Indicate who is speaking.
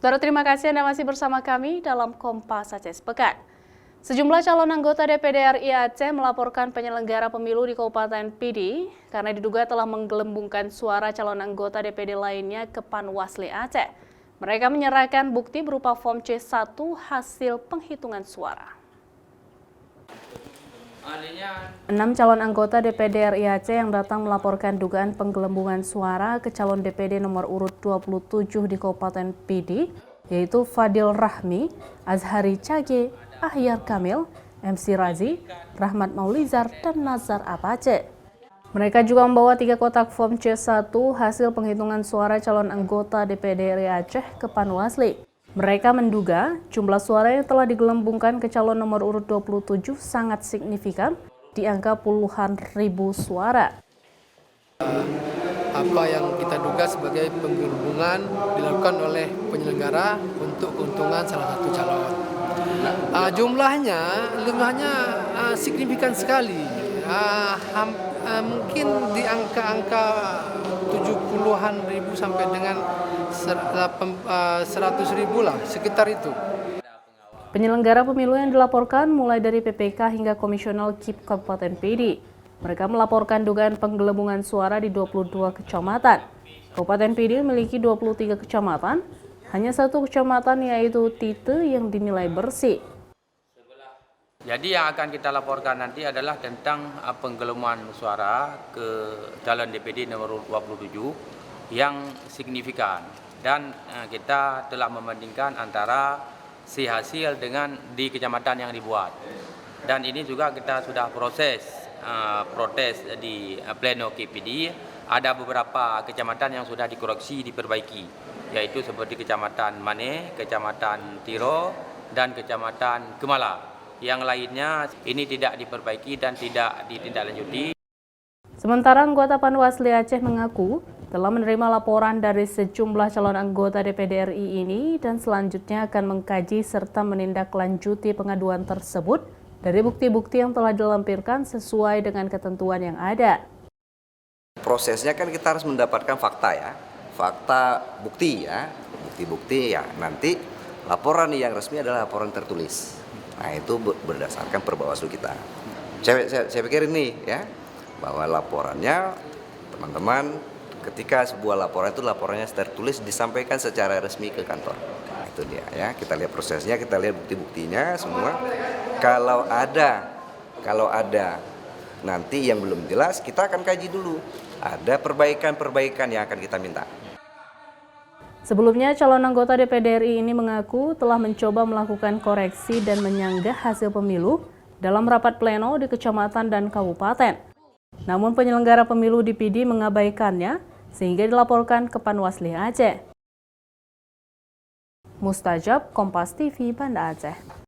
Speaker 1: Saudara, terima kasih Anda masih bersama kami dalam Kompas Aceh Sepekan. Sejumlah calon anggota DPD RI Aceh melaporkan penyelenggara pemilu di Kabupaten Pidi karena diduga telah menggelembungkan suara calon anggota DPD lainnya ke Panwasli Aceh. Mereka menyerahkan bukti berupa form C1 hasil penghitungan suara. 6 calon anggota DPD RI Aceh yang datang melaporkan dugaan penggelembungan suara ke calon DPD nomor urut 27 di Kabupaten Pidi, yaitu Fadil Rahmi, Azhari Cage, Ahyar Kamil, MC Razi, Rahmat Maulizar, dan Nazar Apace. Mereka juga membawa 3 kotak form C1 hasil penghitungan suara calon anggota DPD RI Aceh ke Panwasli. Mereka menduga jumlah suara yang telah digelembungkan ke calon nomor urut 27 sangat signifikan, di angka puluhan ribu suara.
Speaker 2: Apa yang kita duga sebagai penggelembungan dilakukan oleh penyelenggara untuk keuntungan salah satu calon. Jumlahnya signifikan sekali, mungkin di angka 70-an ribu sampai dengan 100 ribu lah, sekitar itu.
Speaker 1: Penyelenggara pemilu yang dilaporkan mulai dari PPK hingga Komisional KIP Kabupaten Pidi. Mereka melaporkan dugaan penggelembungan suara di 22 kecamatan. Kabupaten Pidi memiliki 23 kecamatan, hanya 1 kecamatan yaitu Tite yang dinilai bersih.
Speaker 3: Jadi yang akan kita laporkan nanti adalah tentang penggelembungan suara ke calon DPD nomor 27 yang signifikan. Dan kita telah membandingkan antara si hasil dengan di kecamatan yang dibuat. Dan ini juga kita sudah protes di pleno KPD. Ada beberapa kecamatan yang sudah dikoreksi, diperbaiki, yaitu seperti Kecamatan Mane, Kecamatan Tiro, dan Kecamatan Kemala. Yang lainnya ini tidak diperbaiki dan tidak ditindaklanjuti.
Speaker 1: Sementara anggota Panwasli Aceh mengaku telah menerima laporan dari sejumlah calon anggota DPD RI ini dan selanjutnya akan mengkaji serta menindaklanjuti pengaduan tersebut dari bukti-bukti yang telah dilampirkan sesuai dengan ketentuan yang ada.
Speaker 4: Prosesnya kan kita harus mendapatkan fakta ya, fakta bukti ya, bukti-bukti ya. Nanti laporan yang resmi adalah laporan tertulis. Nah itu berdasarkan perbawaslu kita. Saya pikir ini ya, bahwa laporannya teman-teman ketika sebuah laporan itu laporannya tertulis disampaikan secara resmi ke kantor. Nah, itu dia ya, kita lihat prosesnya, kita lihat bukti-buktinya semua. Kalau ada nanti yang belum jelas, kita akan kaji dulu. Ada perbaikan-perbaikan yang akan kita minta.
Speaker 1: Sebelumnya, calon anggota DPD RI ini mengaku telah mencoba melakukan koreksi dan menyanggah hasil pemilu dalam rapat pleno di kecamatan dan kabupaten. Namun penyelenggara pemilu di Pidi mengabaikannya sehingga dilaporkan ke Panwasli Aceh. Mustajab, Kompas TV, Banda Aceh.